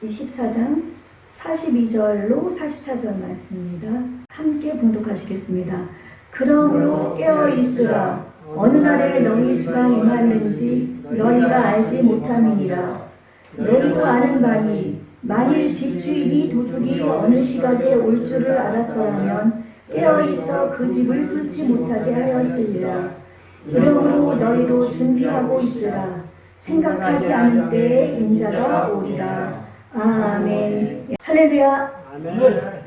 24장 42절로 44절 말씀입니다. 함께 봉독하시겠습니다. 그러므로 깨어있으라. 어느 날에 너희 주가 임하는지 너희가 알지 못함이니라. 너희도 아는 바니 만일 집주인이 도둑이 어느 시각에 올 줄을 알았더라면 깨어있어 그 집을 뚫지 못하게 하였으리라. 그러므로 너희도 준비하고 있으라. 생각하지 않을 때에 인자가 오리라. 아멘. 할렐루야. 아멘.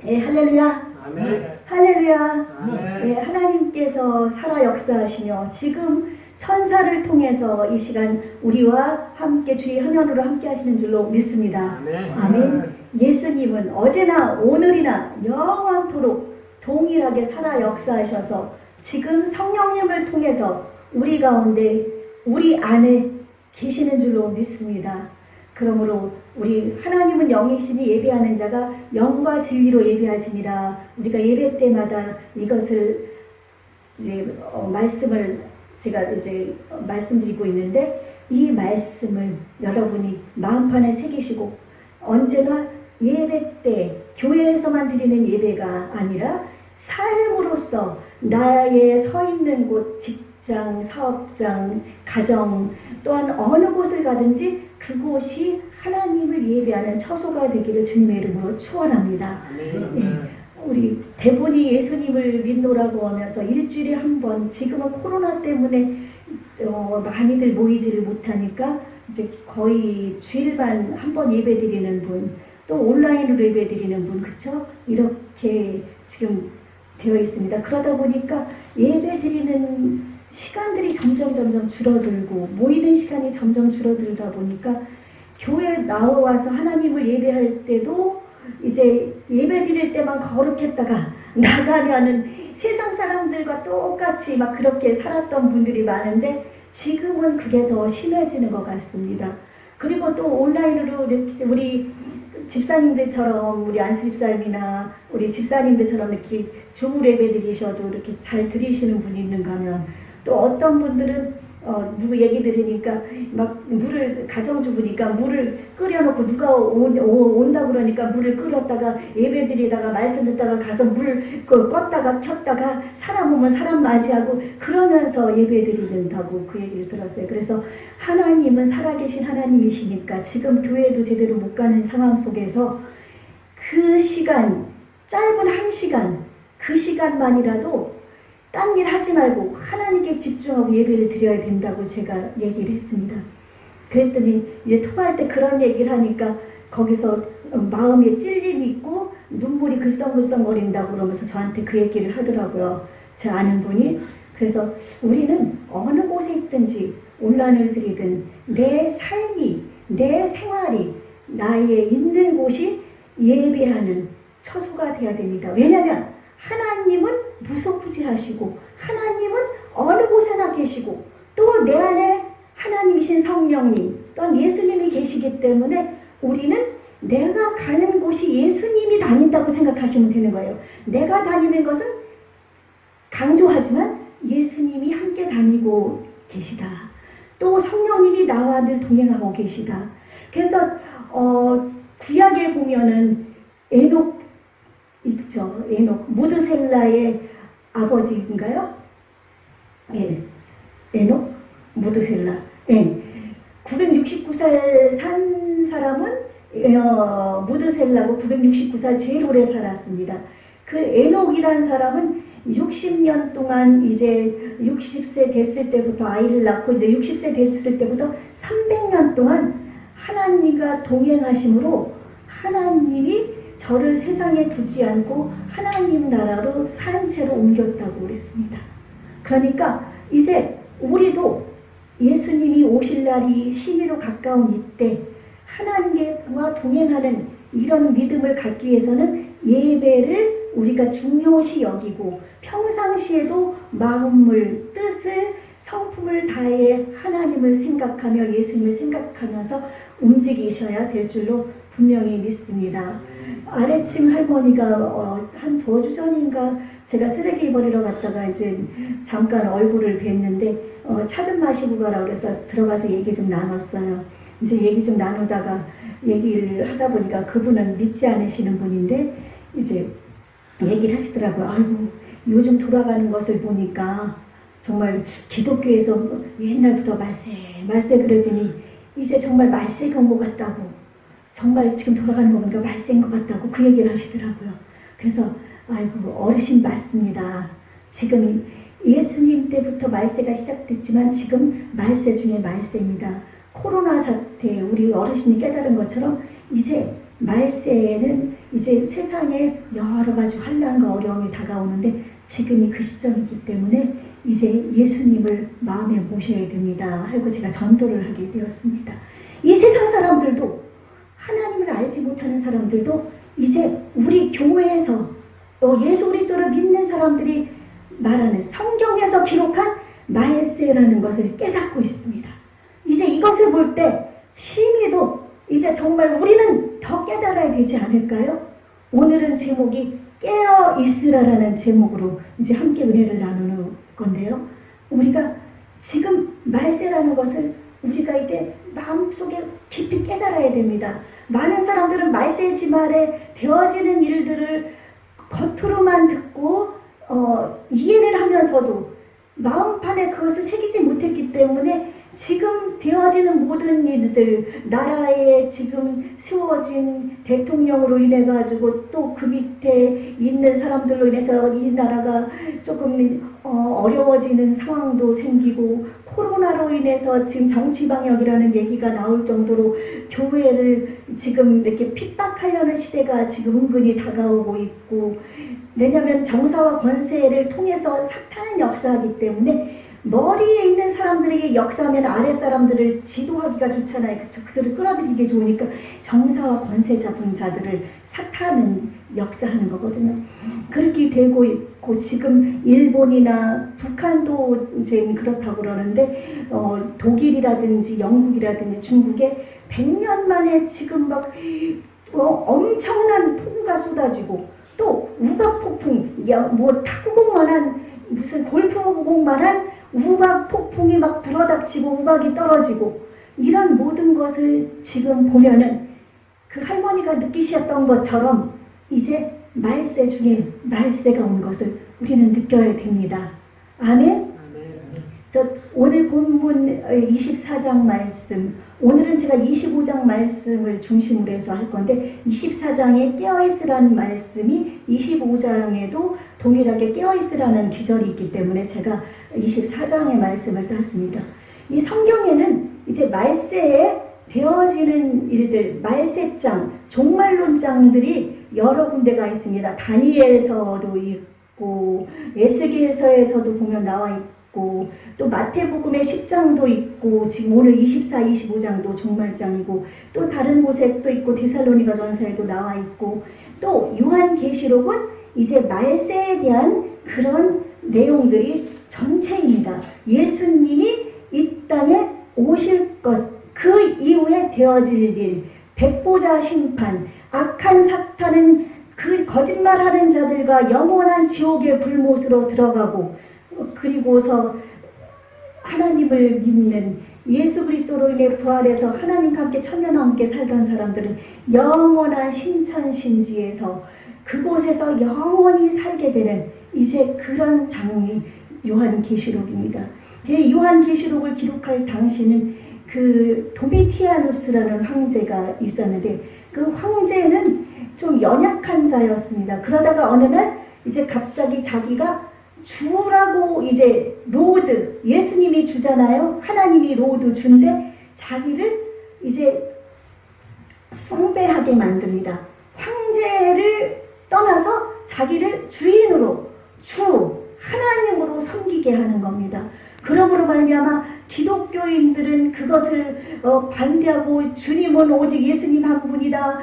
예, 할렐루야. 아멘. 할렐루야. 아멘. 예, 하나님께서 살아 역사하시며 지금 천사를 통해서 이 시간 우리와 함께 주의 헌혈으로 함께 하시는 줄로 믿습니다. 아멘. 아멘. 예수님은 어제나 오늘이나 영원토록 동일하게 살아 역사하셔서 지금 성령님을 통해서 우리 가운데 우리 안에 계시는 줄로 믿습니다. 그러므로 우리 하나님은 영이시니 예배하는 자가 영과 진리로 예배하지니라. 우리가 예배 때마다 이것을 이제 말씀을 제가 이제 말씀드리고 있는데 이 말씀을 여러분이 마음판에 새기시고 언제나 예배 때 교회에서만 드리는 예배가 아니라 삶으로서 나의 서 있는 곳, 직장, 사업장, 가정 또한 어느 곳을 가든지 그곳이 하나님을 예배하는 처소가 되기를 주님의 이름으로 축원합니다. 네. 우리 대본이 예수님을 믿노라고 하면서 일주일에 한 번, 지금은 코로나 때문에 많이들 모이지를 못하니까 이제 거의 주일만 한 번 예배 드리는 분, 또 온라인으로 예배 드리는 분, 그쵸? 이렇게 지금 되어 있습니다. 그러다 보니까 예배 드리는 시간들이 점점 줄어들고 모이는 시간이 점점 줄어들다 보니까 교회에 나와서 하나님을 예배할 때도 이제 예배 드릴 때만 거룩했다가 나가면은 세상 사람들과 똑같이 막 그렇게 살았던 분들이 많은데 지금은 그게 더 심해지는 것 같습니다. 그리고 또 온라인으로 이렇게 우리 집사님들처럼 우리 안수 집사님이나 우리 집사님들처럼 이렇게 줌 예배 드리셔도 이렇게 잘 드리시는 분이 있는가 하면 또 어떤 분들은 누구 얘기 들으니까 막 물을 가정주부니까 물을 끓여놓고 누가 온다 그러니까 물을 끓였다가 예배 드리다가 말씀 듣다가 가서 물 껐다가 켰다가 사람 오면 사람 맞이하고 그러면서 예배 드린다고 그 얘기를 들었어요. 그래서 하나님은 살아계신 하나님이시니까 지금 교회도 제대로 못 가는 상황 속에서 그 시간 짧은 한 시간 그 시간만이라도 딴 일 하지 말고 하나님께 집중하고 예배를 드려야 된다고 제가 얘기를 했습니다. 그랬더니 이제 통화할 때 그런 얘기를 하니까 거기서 마음에 찔림이 있고 눈물이 글썽글썽거린다고 그러면서 저한테 그 얘기를 하더라고요. 제 아는 분이. 그래서 우리는 어느 곳에 있든지 온라인을 드리든 내 삶이 내 생활이 나의 있는 곳이 예배하는 처소가 되어야 됩니다. 왜냐하면 하나님은 무소부지하시고 하나님은 어느 곳에나 계시고 또 내 안에 하나님이신 성령님 또한 예수님이 계시기 때문에 우리는 내가 가는 곳이 예수님이 다닌다고 생각하시면 되는 거예요. 내가 다니는 것은 강조하지만 예수님이 함께 다니고 계시다. 또 성령님이 나와 늘 동행하고 계시다. 그래서 구약에 보면은 에녹 있죠. 에녹, 무드셀라의 아버지인가요? 예, 에녹, 무드셀라. 예. 969살 산 사람은 무드셀라고 969살 제일 오래 살았습니다. 그 에녹이라는 사람은 60년 동안 이제 60세 됐을 때부터 아이를 낳고 이제 60세 됐을 때부터 300년 동안 하나님과 동행하심으로 하나님이 저를 세상에 두지 않고 하나님 나라로 산 채로 옮겼다고 그랬습니다. 그러니까 이제 우리도 예수님이 오실 날이 심히도 가까운 이때 하나님과 동행하는 이런 믿음을 갖기 위해서는 예배를 우리가 중요시 여기고 평상시에도 마음을 뜻을 성품을 다해 하나님을 생각하며 예수님을 생각하면서 움직이셔야 될 줄로 분명히 믿습니다. 아래층 할머니가 한 2주 전인가 제가 쓰레기 버리러 갔다가 이제 잠깐 얼굴을 뵀는데 차 좀 마시고 가라 그래서 들어가서 얘기 좀 나눴어요. 이제 얘기 좀 나누다가 얘기를 하다 보니까 그분은 믿지 않으시는 분인데 이제 얘기를 하시더라고요. 아이고 요즘 돌아가는 것을 보니까 정말 기독교에서 옛날부터 말세 그랬더니 이제 정말 말세가 온 것 같다고, 정말 지금 돌아가는 거 보니까 말세인 것 같다고 그 얘기를 하시더라고요. 그래서 아이고 어르신 맞습니다. 지금 예수님 때부터 말세가 시작됐지만 지금 말세 중에 말세입니다. 코로나 사태 우리 어르신이 깨달은 것처럼 이제 말세에는 이제 세상에 여러 가지 환난과 어려움이 다가오는데 지금이 그 시점이기 때문에 이제 예수님을 마음에 모셔야 됩니다 하고 제가 전도를 하게 되었습니다. 이 세상 사람들도, 하나님을 알지 못하는 사람들도 이제 우리 교회에서 예수 그리스도를 믿는 사람들이 말하는 성경에서 기록한 말세라는 것을 깨닫고 있습니다. 이제 이것을 볼 때 심히도 이제 정말 우리는 더 깨달아야 되지 않을까요? 오늘은 제목이 깨어 있으라라는 제목으로 이제 함께 은혜를 나누는 건데요. 우리가 지금 말세라는 것을 우리가 이제 마음속에 깊이 깨달아야 됩니다. 많은 사람들은 말세의 지말에 되어지는 일들을 겉으로만 듣고 이해를 하면서도 마음판에 그것을 새기지 못했기 때문에 지금 되어지는 모든 일들, 나라에 지금 세워진 대통령으로 인해 가지고 또 그 밑에 있는 사람들로 인해서 이 나라가 조금 어려워지는 상황도 생기고, 코로나로 인해서 지금 정치 방역이라는 얘기가 나올 정도로 교회를 지금 이렇게 핍박하려는 시대가 지금 은근히 다가오고 있고, 왜냐하면 정사와 권세를 통해서 사탄은 역사하기 때문에 머리에 있는 사람들에게 역사하면 아래 사람들을 지도하기가 좋잖아요. 그들을 끌어들이기 좋으니까 정사와 권세 잡은 자들을 사탄은 역사하는 거거든요. 그렇게 되고 있고, 지금 일본이나 북한도 이제 그렇다고 그러는데 독일이라든지 영국이라든지 중국에 100년 만에 지금 막 엄청난 폭우가 쏟아지고, 또 우박 폭풍, 뭐 탁구공만한 무슨 골프공만한 우박 폭풍이 막 불어닥치고 우박이 떨어지고, 이런 모든 것을 지금 보면은 그 할머니가 느끼셨던 것처럼 이제 말세 중에 말세가 온 것을 우리는 느껴야 됩니다. 아멘? 그래서 오늘 본문 24장 말씀, 오늘은 제가 25장 말씀을 중심으로 해서 할 건데 24장에 깨어있으라는 말씀이 25장에도 동일하게 깨어있으라는 기절이 있기 때문에 제가 24장의 말씀을 땄습니다. 이 성경에는 이제 말세에 되어지는 일들, 말세장, 종말론장들이 여러 군데가 있습니다. 다니엘서도 있고 에스겔서에서도 보면 나와 있고, 또 마태복음의 10장도 있고, 지금 오늘 24, 25장도 종말장이고, 또 다른 곳에 또 있고 데살로니가 전서에도 나와 있고, 또 요한계시록은 이제 말세에 대한 그런 내용들이 전체입니다. 예수님이 이 땅에 오실 것, 그 이후에 되어질 일, 백보자 심판, 악한 사탄은 그 거짓말하는 자들과 영원한 지옥의 불못으로 들어가고, 그리고서 하나님을 믿는 예수 그리스도로 인해 부활해서 하나님과 함께 천년과 함께 살던 사람들은 영원한 신천신지에서 그곳에서 영원히 살게 되는 이제 그런 장이 요한계시록입니다. 요한계시록을 기록할 당시는 그 도미티아누스라는 황제가 있었는데, 그 황제는 좀 연약한 자였습니다. 그러다가 어느 날 이제 갑자기 자기가 주라고, 이제 로드, 예수님이 주잖아요. 하나님이 로드 주인데 자기를 이제 숭배하게 만듭니다. 황제를 떠나서 자기를 주인으로, 주 하나님으로 섬기게 하는 겁니다. 그러므로 말미암아 기독교인들은 그것을 반대하고, 주님은 오직 예수님 한 분이다,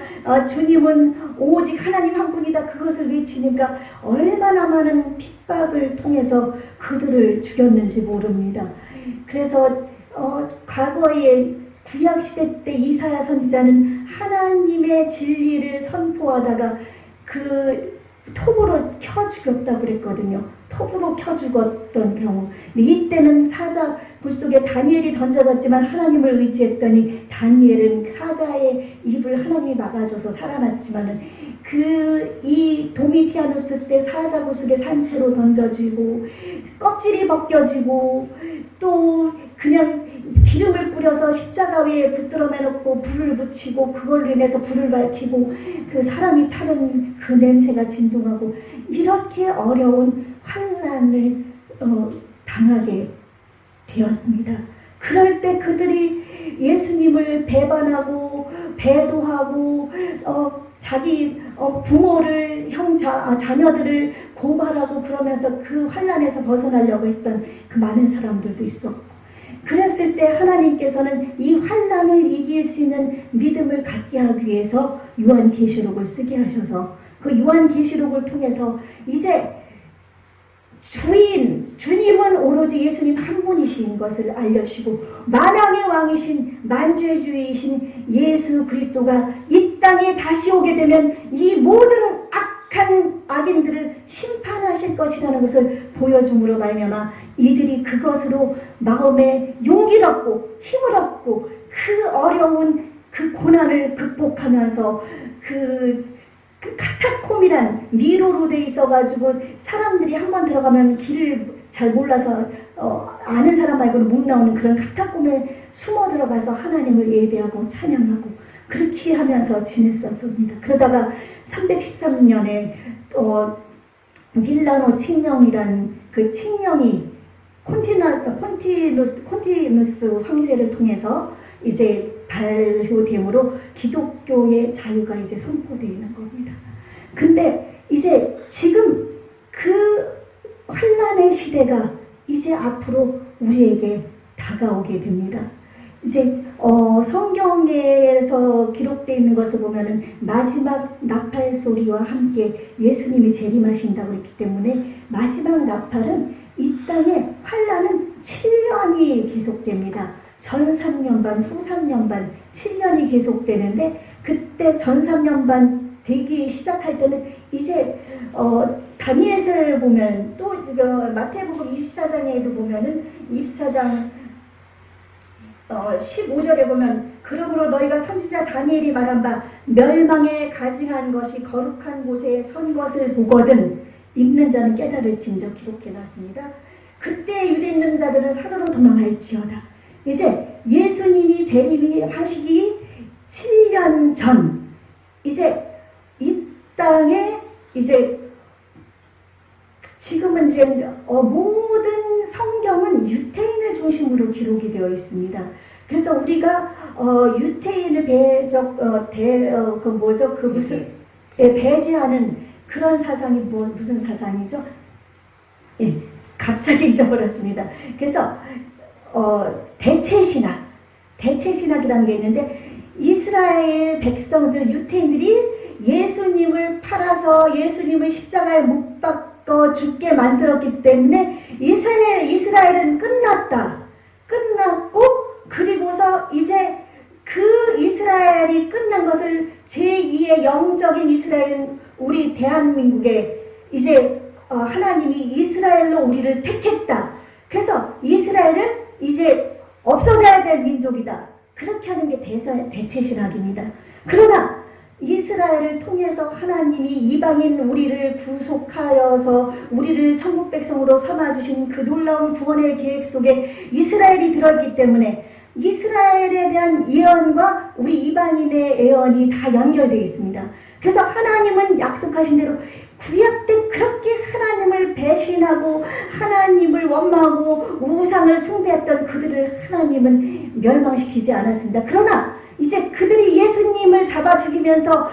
주님은 오직 하나님 한 분이다, 그것을 외치니까 얼마나 많은 핍박을 통해서 그들을 죽였는지 모릅니다. 그래서 과거에 구약시대 때 이사야 선지자는 하나님의 진리를 선포하다가 그 톱으로 켜 죽였다고 그랬거든요. 톱으로 켜 죽었던 경우. 이때는 굴 속에 다니엘이 던져졌지만 하나님을 의지했더니 다니엘은 사자의 입을 하나님이 막아줘서 살아났지만은 이 도미티아누스 때 사자 구슬에 산채로 던져지고 껍질이 벗겨지고 또 그냥 기름을 뿌려서 십자가 위에 붙들어 매놓고 불을 붙이고 그걸로 인해서 불을 밝히고 그 사람이 타는 그 냄새가 진동하고 이렇게 어려운 환난을 당하게 되었습니다. 그럴 때 그들이 예수님을 배반하고 배도하고 자기 부모를 자녀들을 고발하고 그러면서 그 환난에서 벗어나려고 했던 그 많은 사람들도 있었고 그랬을 때 하나님께서는 이 환난을 이길 수 있는 믿음을 갖게 하기 위해서 요한계시록을 쓰게 하셔서 그 요한계시록을 통해서 이제 주님은 오로지 예수님 한 분이신 것을 알려주시고 만왕의 왕이신 만주의 주이신 예수 그리스도가 이 땅에 다시 오게 되면 이 모든 악한 악인들을 심판하실 것이라는 것을 보여줌으로 말미암아 이들이 그것으로 마음에 용기를 얻고 힘을 얻고 그 어려운 그 고난을 극복하면서 그 카타콤이란 미로로 돼 있어가지고 사람들이 한번 들어가면 길을 잘 몰라서 아는 사람 말고는 못 나오는 그런 카타콤에 숨어 들어가서 하나님을 예배하고 찬양하고 그렇게 하면서 지냈었습니다. 그러다가 313년에 밀라노 칙령이란 그 칙령이 콘티누스 황제를 통해서 이제 발효됨으로 기독교의 자유가 이제 선포되는 겁니다. 근데 이제 지금 그 환난의 시대가 이제 앞으로 우리에게 다가오게 됩니다. 이제 성경에서 기록되어 있는 것을 보면은 마지막 나팔 소리와 함께 예수님이 재림하신다고 했기 때문에 마지막 나팔은 이 땅의 환난은 7년이 계속됩니다. 전 3년 반, 후 3년 반, 7년이 계속되는데 그때 전 3년 반 되기 시작할 때는 이제 다니엘서에 보면 또 마태복음 24장에도 보면은 24장 15절에 보면 그러므로 너희가 선지자 다니엘이 말한 바 멸망에 가증한 것이 거룩한 곳에 선 것을 보거든 읽는 자는 깨달을진저 기록해놨습니다. 그때 유대 있는 자들은 산으로 도망할지어다. 이제 예수님이 재림하시기 7년 전 이제 이 땅에 이제 지금은 이제 모든 성경은 유태인을 중심으로 기록이 되어 있습니다. 그래서 우리가 유태인을 배제하는 그런 사상이 무슨 사상이죠? 예, 갑자기 잊어버렸습니다. 그래서 대체신학이라는 게 있는데 이스라엘 백성들 유태인들이 예수님을 팔아서 예수님을 십자가에 못 박아 죽게 만들었기 때문에 이스라엘은 끝났고 그리고서 이제 그 이스라엘이 끝난 것을 제2의 영적인 이스라엘은 우리 대한민국에 이제 하나님이 이스라엘로 우리를 택했다. 그래서 이스라엘은 이제 없어져야 될 민족이다. 그렇게 하는 게 대체신학입니다. 그러나 이스라엘을 통해서 하나님이 이방인 우리를 구속하여서 우리를 천국 백성으로 삼아주신 그 놀라운 구원의 계획 속에 이스라엘이 들어있기 때문에 이스라엘에 대한 예언과 우리 이방인의 예언이 다 연결되어 있습니다. 그래서 하나님은 약속하신 대로 구약 때 그렇게 하나님을 배신하고 하나님을 원망하고 우상을 숭배했던 그들을 하나님은 멸망시키지 않았습니다. 그러나 이제 그들이 예수님을 잡아 죽이면서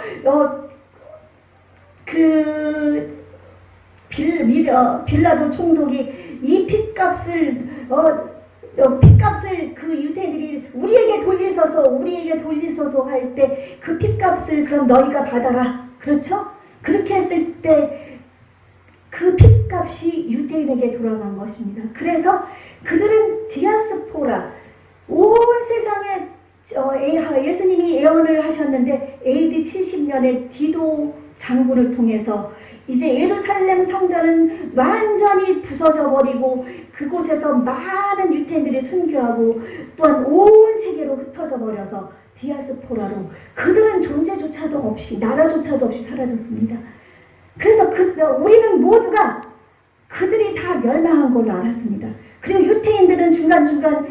빌라도 총독이 이 핏값을 그 유대인들이 우리에게 돌리소서 할 때 그 핏값을 그럼 너희가 받아라. 그렇죠? 그렇게 했을 때 그 핏값이 유대인에게 돌아간 것입니다. 그래서 그들은 디아스포라 온 세상에 예수님이 예언을 하셨는데 AD 70년에 디도 장군을 통해서 이제 예루살렘 성전은 완전히 부서져 버리고 그곳에서 많은 유태인들이 순교하고 또한 온 세계로 흩어져 버려서 디아스포라로 그들은 존재조차도 없이 나라조차도 없이 사라졌습니다. 그래서 우리는 모두가 그들이 다 멸망한 걸로 알았습니다. 그리고 유태인들은 중간중간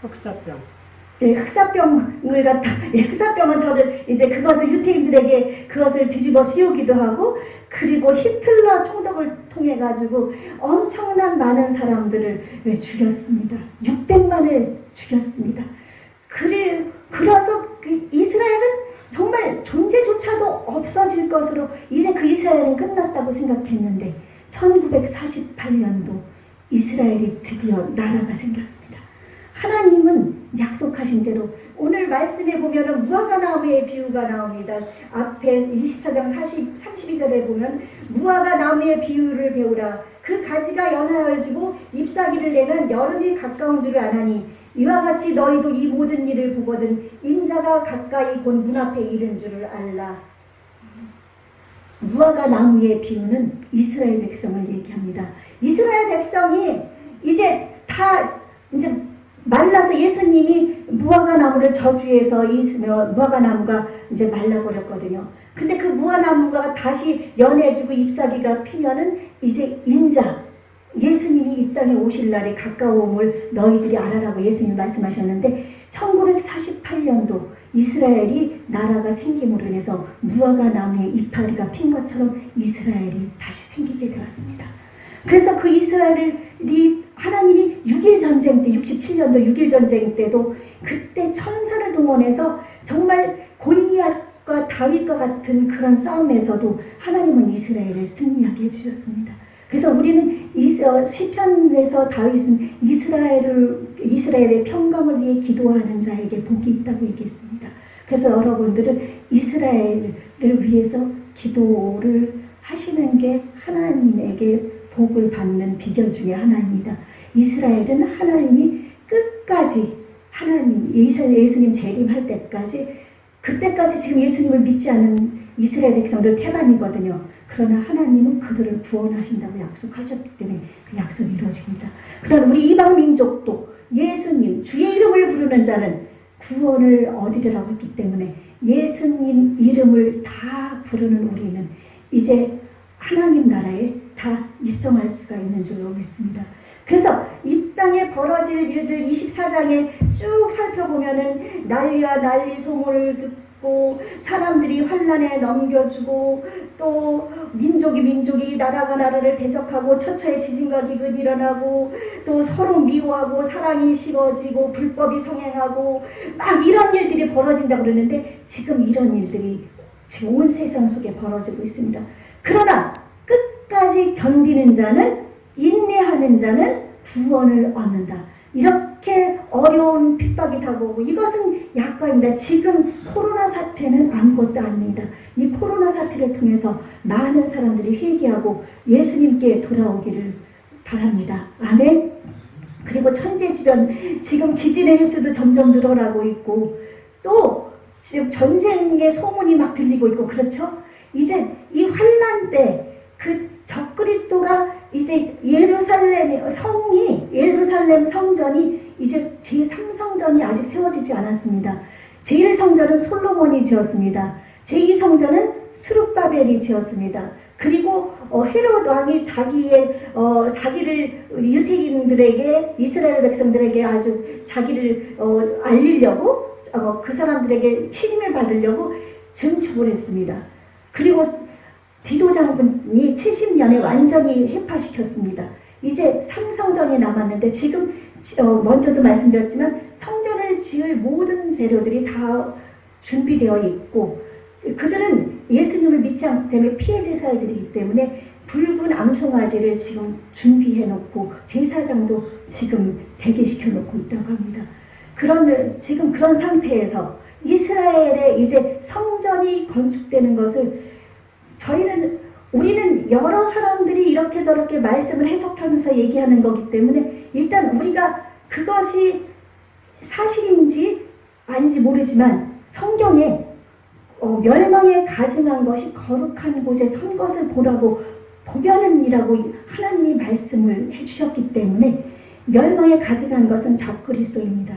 흑사병. 네, 흑사병을 흑사병은 저를 이제 그것을 유태인들에게 그것을 뒤집어 씌우기도 하고, 그리고 히틀러 총독을 통해 가지고 엄청난 많은 사람들을 죽였습니다. 600만을 죽였습니다. 그래서 이스라엘은 정말 존재조차도 없어질 것으로 이제 그 이스라엘은 끝났다고 생각했는데 1948년도 이스라엘이 드디어 나라가 생겼습니다. 하나님은 약속하신 대로 오늘 말씀에 보면은 무화과나무의 비유가 나옵니다. 앞에 24장 32절에 보면 무화과 나무의 비유를 배우라. 그 가지가 연하여지고 잎사귀를 내면 여름이 가까운 줄을 아나니 이와 같이 너희도 이 모든 일을 보거든 인자가 가까이 곧 문 앞에 이른 줄을 알라. 무화과 나무의 비유는 이스라엘 백성을 얘기합니다. 이스라엘 백성이 이제 말라서 예수님이 무화과 나무를 저주해서 무화과 나무가 이제 말라버렸거든요. 근데 그 무화과 나무가 다시 연해지고 잎사귀가 피면은 이제 인자, 예수님이 이 땅에 오실 날이 가까움을 너희들이 알아라고 예수님이 말씀하셨는데 1948년도 이스라엘이 나라가 생김으로 인해서 무화과 나무의 이파리가 핀 것처럼 이스라엘이 다시 생기게 되었습니다. 그래서 그 이스라엘이 하나님이 6.1 전쟁 때 67년도 6.1 전쟁 때도 그때 천사를 동원해서 정말 골리앗과 다윗과 같은 그런 싸움에서도 하나님은 이스라엘을 승리하게 해주셨습니다. 그래서 우리는 시편에서 다윗은 이스라엘의 평강을 위해 기도하는 자에게 복이 있다고 얘기했습니다. 그래서 여러분들은 이스라엘을 위해서 기도를 하시는 게 하나님에게 복을 받는 비결 중에 하나입니다. 이스라엘은 하나님이 끝까지 예수님 재림할 때까지 그때까지 지금 예수님을 믿지 않는 이스라엘 백성들 태반이거든요. 그러나 하나님은 그들을 구원하신다고 약속하셨기 때문에 그 약속이 이루어집니다. 그러나 우리 이방 민족도 예수님 주의 이름을 부르는 자는 구원을 얻으리라고 했기 때문에 예수님 이름을 다 부르는 우리는 이제 하나님 나라에 다 입성할 수가 있는 줄로 믿습니다. 그래서 이 땅에 벌어질 일들 24장에 쭉 살펴보면은 난리와 난리 소문을 듣고 사람들이 환난에 넘겨주고 또 민족이 나라가 나라를 대적하고 처처에 지진과 기근이 일어나고 또 서로 미워하고 사랑이 식어지고 불법이 성행하고 막 이런 일들이 벌어진다고 그러는데 지금 이런 일들이 지금 온 세상 속에 벌어지고 있습니다. 그러나 끝까지 견디는 자는 인내하는 자는 구원을 얻는다. 이렇게 어려운 핍박이 다가오고 이것은 약과입니다. 지금 코로나 사태는 아무것도 아닙니다. 이 코로나 사태를 통해서 많은 사람들이 회개하고 예수님께 돌아오기를 바랍니다. 아멘. 그리고 천재지변 지금 지진의 횟수도 점점 늘어나고 있고 또 지금 전쟁의 소문이 막 들리고 있고 그렇죠? 이제 이 환난 때 그 적그리스도가 이제 예루살렘 성전이 이제 제3성전이 아직 세워지지 않았습니다. 제1성전은 솔로몬이 지었습니다. 제2성전은 스룹바벨이 지었습니다. 그리고 헤롯 왕이 자기를 유태인들에게 이스라엘 백성들에게 아주 자기를 알리려고 그 사람들에게 신임을 받으려고 증축을 했습니다. 그리고 디도 장군이 70년에 완전히 해파시켰습니다. 이제 3성전이 남았는데 지금 먼저도 말씀드렸지만 성전을 지을 모든 재료들이 다 준비되어 있고 그들은 예수님을 믿지 않기 때문에 피해 제사들이기 때문에 붉은 암송아지를 지금 준비해 놓고 제사장도 지금 대기시켜 놓고 있다고 합니다. 지금 그런 상태에서 이스라엘의 이제 성전이 건축되는 것을 우리는 여러 사람들이 이렇게 저렇게 말씀을 해석하면서 얘기하는 거기 때문에 일단 우리가 그것이 사실인지 아닌지 모르지만 성경에 멸망에 가증한 것이 거룩한 곳에 선 것을 보라고 보면은이라고 하나님이 말씀을 해주셨기 때문에 멸망에 가증한 것은 적그리스도입니다.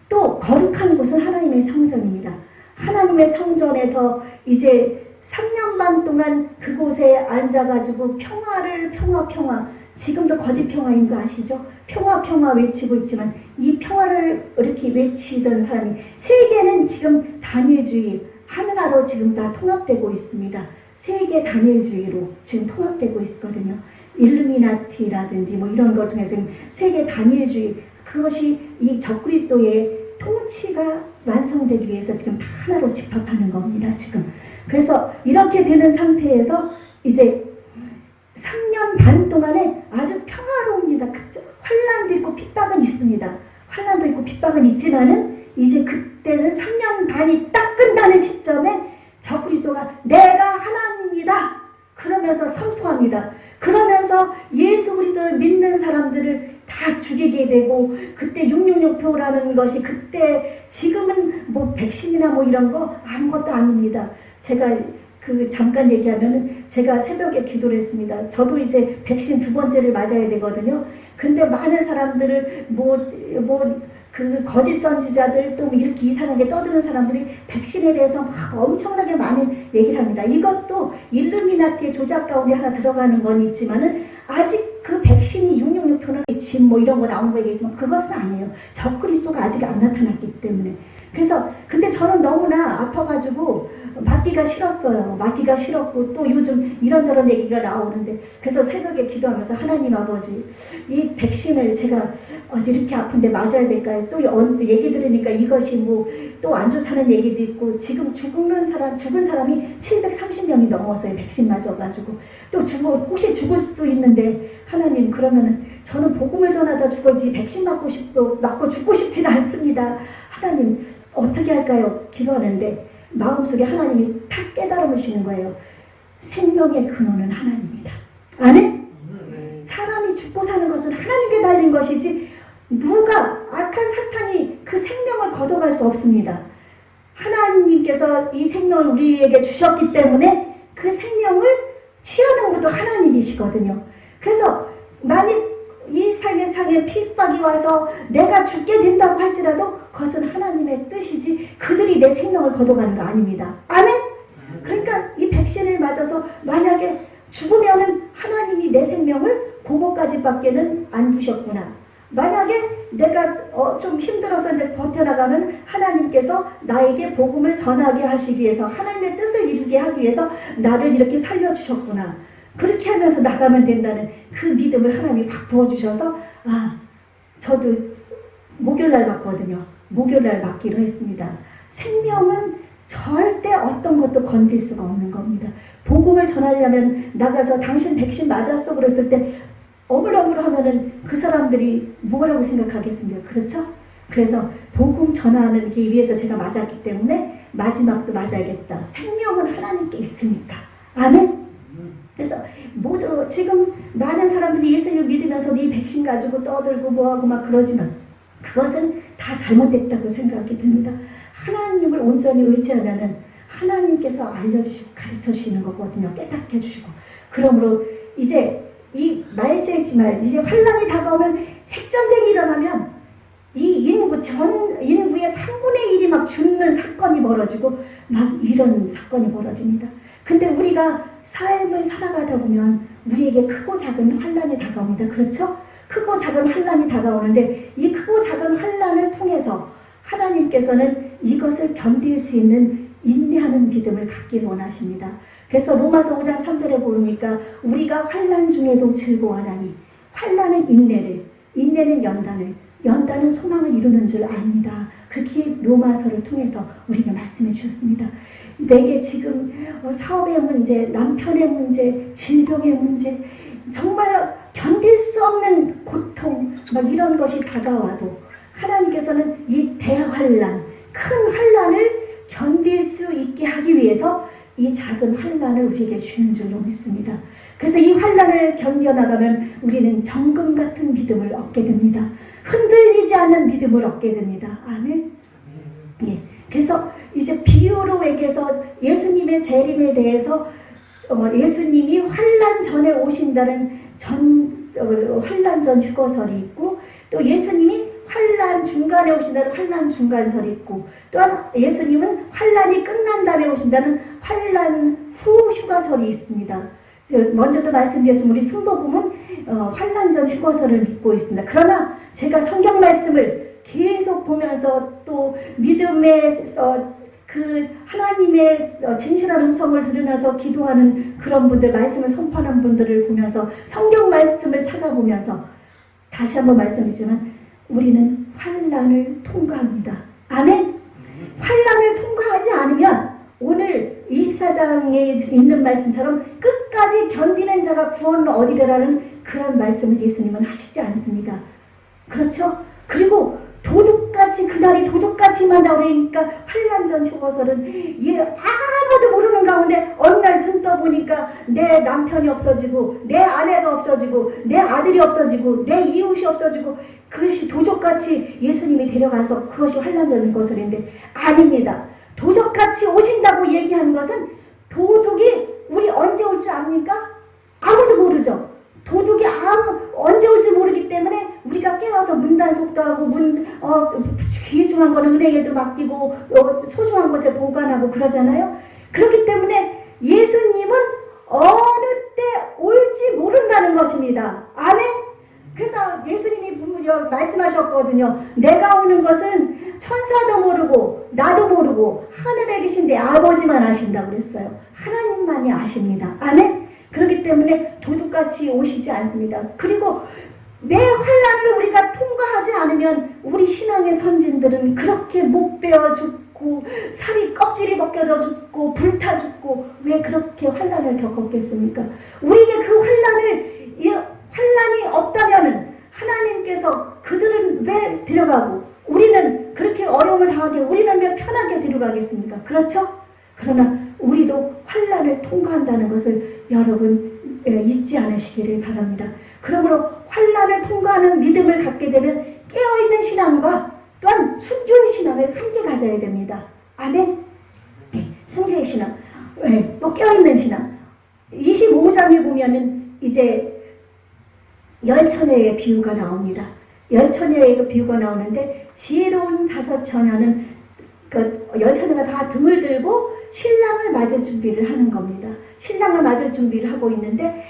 또 거룩한 곳은 하나님의 성전입니다. 하나님의 성전에서 이제 3년 반 동안 그곳에 앉아가지고 평화 지금도 거짓 평화인 거 아시죠? 평화 외치고 있지만 이 평화를 이렇게 외치던 사람이 세계는 지금 단일주의 하나로 지금 다 통합되고 있습니다. 세계 단일주의로 지금 통합되고 있거든요. 일루미나티라든지 뭐 이런 걸 통해서 세계 단일주의 그것이 이 적그리스도의 통치가 완성되기 위해서 지금 다 하나로 집합하는 겁니다. 지금 그래서 이렇게 되는 상태에서 이제 3년 반 동안에 아주 평화로웁니다. 환란도 있고 핍박은 있습니다. 환란도 있고 핍박은 있지만은 이제 그때는 3년 반이 딱 끝나는 시점에 적그리스도가 내가 하나님이다 그러면서 선포합니다. 그러면서 예수 그리스도를 믿는 사람들을 다 죽이게 되고 그때 666표라는 것이 그때 지금은 뭐 백신이나 뭐 이런 거 아무것도 아닙니다. 제가 잠깐 얘기하면은 제가 새벽에 기도를 했습니다. 저도 이제 백신 2번째를 맞아야 되거든요. 근데 많은 사람들을 그 거짓 선지자들 또 이렇게 이상하게 떠드는 사람들이 백신에 대해서 막 엄청나게 많은 얘기를 합니다. 이것도 일루미나티의 조작 가운데 하나 들어가는 건 있지만은 아직 그 백신이 666표는 진 뭐 이런 거 나온 거 얘기지만 그것은 아니에요. 적그리스도가 아직 안 나타났기 때문에. 그래서 근데 저는 너무나 아파가지고 맞기가 싫었어요. 맞기가 싫었고 또 요즘 이런저런 얘기가 나오는데 그래서 새벽에 기도하면서 하나님 아버지 이 백신을 제가 이렇게 아픈데 맞아야 될까요? 또 얘기 들으니까 이것이 뭐 또 안 좋다는 얘기도 있고 지금 죽은 사람이 730명이 넘었어요. 백신 맞아가지고 또 혹시 죽을 수도 있는데 하나님 그러면은 저는 복음을 전하다 죽을지 백신 맞고 죽고 싶지는 않습니다. 하나님 어떻게 할까요? 기도하는데 마음속에 하나님이 탁 깨달음을 주시는 거예요. 생명의 근원은 하나님이다. 아멘? 사람이 죽고 사는 것은 하나님께 달린 것이지 누가 악한 사탄이 그 생명을 걷어갈 수 없습니다. 하나님께서 이 생명을 우리에게 주셨기 때문에 그 생명을 취하는 것도 하나님이시거든요. 그래서 만약 이 세상에 핍박이 와서 내가 죽게 된다고 할지라도 그것은 하나님의 뜻이지 그들이 내 생명을 걷어가는 거 아닙니다. 아멘? 그러니까 이 백신을 맞아서 만약에 죽으면은 하나님이 내 생명을 그거까지밖에는 안 주셨구나. 만약에 내가 좀 힘들어서 이제 버텨나가면 하나님께서 나에게 복음을 전하게 하시기 위해서 하나님의 뜻을 이루게 하기 위해서 나를 이렇게 살려주셨구나. 그렇게 하면서 나가면 된다는 그 믿음을 하나님이 확 부어주셔서 저도 목요일날 맞거든요. 목요일날 맞기로 했습니다. 생명은 절대 어떤 것도 건들 수가 없는 겁니다. 복음을 전하려면 나가서 당신 백신 맞았어 그랬을 때 어물어물하면은 그 사람들이 뭐라고 생각하겠습니까? 그렇죠? 그래서 복음 전하기 위해서 제가 맞았기 때문에 마지막도 맞아야겠다. 생명은 하나님께 있으니까. 아멘? 그래서 지금 많은 사람들이 예수님을 믿으면서 이 백신 가지고 떠들고 뭐하고 막 그러지만 그것은 다 잘못됐다고 생각이 듭니다. 하나님을 온전히 의지하면은 하나님께서 알려주시고 가르쳐주시는 거거든요. 깨닫게 해주시고. 그러므로 이제 이 말세지만 이제 환란이 다가오면 핵전쟁이 일어나면 이 전 인구의 3분의 1이 막 죽는 사건이 벌어지고 막 이런 사건이 벌어집니다. 근데 우리가 삶을 살아가다 보면 우리에게 크고 작은 환란이 다가옵니다. 그렇죠? 크고 작은 환란이 다가오는데 이 크고 작은 환란을 통해서 하나님께서는 이것을 견딜 수 있는 인내하는 믿음을 갖기를 원하십니다. 그래서 로마서 5장 3절에 보니까 우리가 환란 중에도 즐거워하나니 환란은 인내는 연단은 소망을 이루는 줄 압니다. 그렇게 로마서를 통해서 우리에게 말씀해 주셨습니다. 내게 지금 사업의 문제, 남편의 문제, 질병의 문제, 정말 견딜 수 없는 고통 막 이런 것이 다가와도 하나님께서는 이 대환란, 큰 환란을 견딜 수 있게 하기 위해서 이 작은 환란을 우리에게 주는 줄로 믿습니다. 그래서 이 환란을 견뎌나가면 우리는 정금 같은 믿음을 얻게 됩니다. 흔들리지 않는 믿음을 얻게 됩니다. 아멘. 예. 그래서 이제 비유로 얘기해서 예수님의 재림에 대해서 예수님이 환란 전에 오신다는 환란 전 휴거설이 있고, 또 예수님이 환란 중간에 오신다는 환란 중간설이 있고, 또한 예수님은 환란이 끝난 다음에 오신다는 환란 후 휴가설이 있습니다. 먼저도 말씀드렸지만 우리 순복음은 환란 전 휴거설을 믿고 있습니다. 그러나 제가 성경 말씀을 계속 보면서 또 믿음의 그 하나님의 진실한 음성을 들으면서 기도하는 그런 분들, 말씀을 선포하는 분들을 보면서 성경 말씀을 찾아보면서 다시 한번 말씀드리지만 우리는 환란을 통과합니다. 아멘. 환란을 통과하지 않으면 오늘 24장에 있는 말씀처럼 끝까지 견디는 자가 구원을 얻으리라는 그런 말씀을 예수님은 하시지 않습니다. 그렇죠? 그리고 도둑같이, 그날이 도둑같이만 나오니까 환란 전 휴거설은 아무도 모르는 가운데 어느 날 눈 떠보니까 내 남편이 없어지고 내 아내가 없어지고 내 아들이 없어지고 내 이웃이 없어지고, 그것이 도적같이 예수님이 데려가서 그것이 환란 전 휴거설인데 아닙니다. 도적같이 오신다고 얘기하는 것은 도둑이 우리 언제 올 줄 압니까? 아무도 모르죠. 도둑이 언제 올지 모르기 때문에 우리가 깨워서 문단속도 하고 귀중한 거는 은행에도 맡기고 소중한 곳에 보관하고 그러잖아요. 그렇기 때문에 예수님은 어느 때 올지 모른다는 것입니다. 아멘. 그래서 예수님이 말씀하셨거든요. 내가 오는 것은 천사도 모르고 나도 모르고 하늘에 계신 내 아버지만 아신다고 그랬어요. 하나님만이 아십니다. 아멘. 그렇기 때문에 도둑같이 오시지 않습니다. 그리고 매 환란을 우리가 통과하지 않으면 우리 신앙의 선진들은 그렇게 목 베어 죽고 살이 껍질이 벗겨져 죽고 불타 죽고 왜 그렇게 환란을 겪었겠습니까? 우리에게 그 환란이 없다면 하나님께서 그들은 왜 데려가고 우리는 그렇게 어려움을 당하게 우리는 왜 편하게 데려가겠습니까? 그렇죠? 그러나 우리도 환란을 통과한다는 것을 여러분 잊지 않으시기를 바랍니다. 그러므로 환란을 통과하는 믿음을 갖게 되면 깨어있는 신앙과 또한 순교의 신앙을 함께 가져야 됩니다. 아멘. 순교의 신앙, 또 깨어있는 신앙. 25장에 보면은 이제 열처녀의 비유가 나옵니다. 열처녀의 비유가 나오는데 지혜로운 5처녀는 열처녀가 다 등을 들고 신랑을 맞을 준비를 하는 겁니다. 신랑을 맞을 준비를 하고 있는데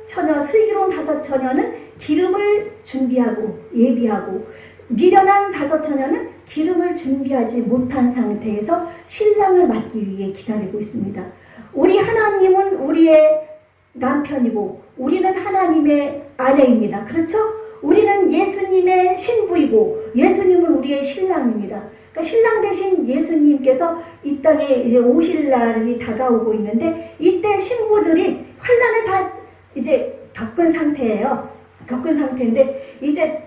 슬기로운 5처녀는 기름을 준비하고 예비하고, 미련한 5처녀는 기름을 준비하지 못한 상태에서 신랑을 맞기 위해 기다리고 있습니다. 우리 하나님은 우리의 남편이고 우리는 하나님의 아내입니다. 그렇죠? 우리는 예수님의 신부이고 예수님은 우리의 신랑입니다. 그러니까 신랑 대신 예수님께서 이 땅에 이제 오실 날이 다가오고 있는데, 이때 신부들이 환란을 다 이제 겪은 상태인데 이제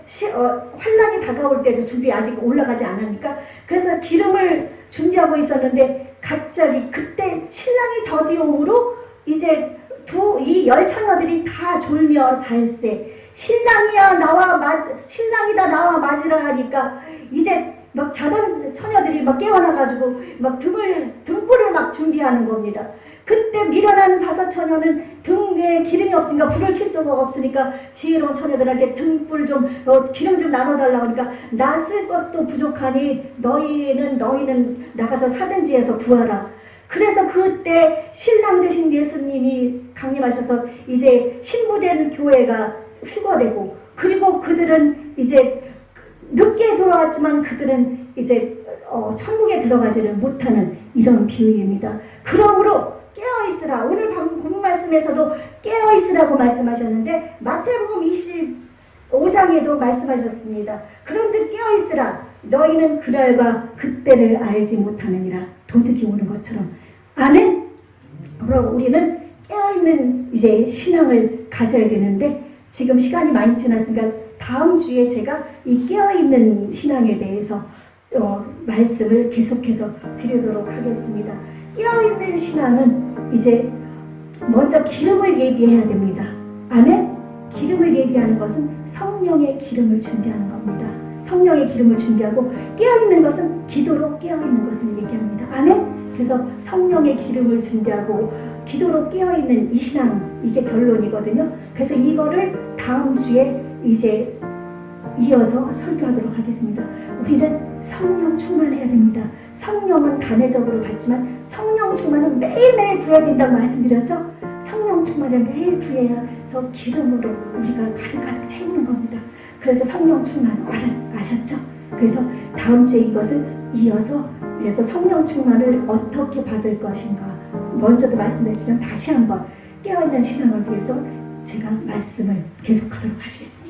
환란이 다가올 때죠. 준비 아직 올라가지 않으니까. 그래서 기름을 준비하고 있었는데 갑자기 그때 신랑이 더디옴으로 이제 이 열처녀들이 다 졸며 잘세, 신랑이다 나와 맞으라 하니까 이제 막 자던 처녀들이 막 깨어나가지고 막 등불을 막 준비하는 겁니다. 그때 미련한 5처녀는 등에 기름이 없으니까 불을 켤 수가 없으니까 지혜로운 처녀들에게 등불 기름 좀 나눠달라고 하니까 나 쓸 것도 부족하니 너희는 나가서 사든지 해서 구하라. 그래서 그때 신랑 되신 예수님이 강림하셔서 이제 신부된 교회가 휴거되고, 그리고 그들은 이제 늦게 돌아왔지만 그들은 이제 천국에 들어가지를 못하는 이런 비유입니다. 그러므로 깨어있으라. 오늘 본 말씀에서도 깨어있으라고 말씀하셨는데 마태복음 25장에도 말씀하셨습니다. 그런즉 깨어있으라. 너희는 그날과 그때를 알지 못하느니라. 도둑이 오는 것처럼. 아멘. 그럼 우리는 깨어있는 이제 신앙을 가져야 되는데, 지금 시간이 많이 지났으니까 다음 주에 제가 이 깨어있는 신앙에 대해서 말씀을 계속해서 드리도록 하겠습니다. 깨어있는 신앙은 이제 먼저 기름을 예비해야 됩니다. 아멘. 기름을 예비하는 것은 성령의 기름을 준비하는 겁니다. 성령의 기름을 준비하고 깨어있는 것은 기도로 깨어있는 것을 얘기합니다. 아멘? 그래서 성령의 기름을 준비하고 기도로 깨어있는 이 신앙, 이게 결론이거든요. 그래서 이거를 다음 주에 이제 이어서 설교하도록 하겠습니다. 우리는 성령 충만해야 됩니다. 성령은 단회적으로 받지만 성령 충만은 매일매일 구해야 된다고 말씀드렸죠? 성령 충만을 매일 구해서 기름으로 우리가 가득가득 채우는 겁니다. 그래서 성령 충만 아셨죠? 그래서 다음 주에 이것을 이어서 그래서 성령 충만을 어떻게 받을 것인가 먼저도 말씀드렸지만 다시 한번 깨어있는 신앙을 위해서 제가 말씀을 계속하도록 하시겠습니다.